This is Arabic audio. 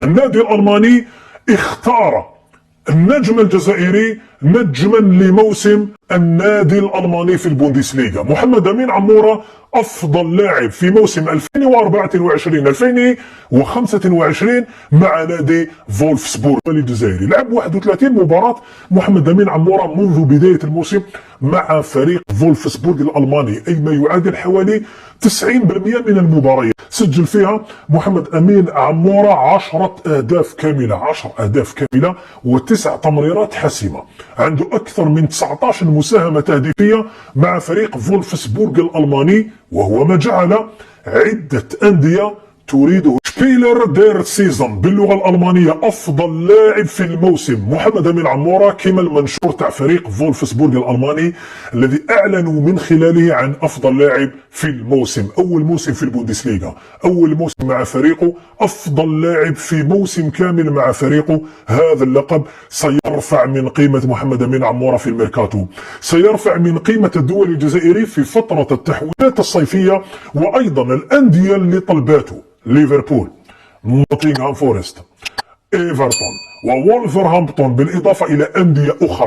النادي الألماني اختار النجم الجزائري نجما لموسم النادي الألماني في البوندسليغا. محمد أمين عمورة أفضل لاعب في موسم 2024-2025 مع نادي فولفسبورغ الجزائري. لعب 31 مباراة محمد أمين عمورة منذ بداية الموسم مع فريق فولفسبورغ الألماني، أي ما يعادل حوالي 90% من المباريات. سجل فيها محمد أمين عمورة 10 أهداف كاملة، 10 أهداف كاملة و9 تمريرات حاسمة. عنده أكثر من 19 مساهمة تهديفية مع فريق فولفسبورغ الألماني، وهو ما جعل عدة أندية تريده. شبيلر دير سيزون باللغة الألمانية، أفضل لاعب في الموسم محمد أمين عمورة كما المنشور تاع فريق فولفسبورغ الألماني الذي أعلنوا من خلاله عن أفضل لاعب في الموسم. أول موسم في البوندسليغا، أول موسم مع فريقه، أفضل لاعب في موسم كامل مع فريقه. هذا اللقب سيرفع من قيمة محمد أمين عمورة في الميركاتو، سيرفع من قيمة الدول الجزائري في فترة التحويلات الصيفية، وأيضا الأندية اللي طلباته: ليفربول، نوتنغهام فورست، ايفرتون، وولفرهامبتون، بالإضافة إلى أندية أخرى.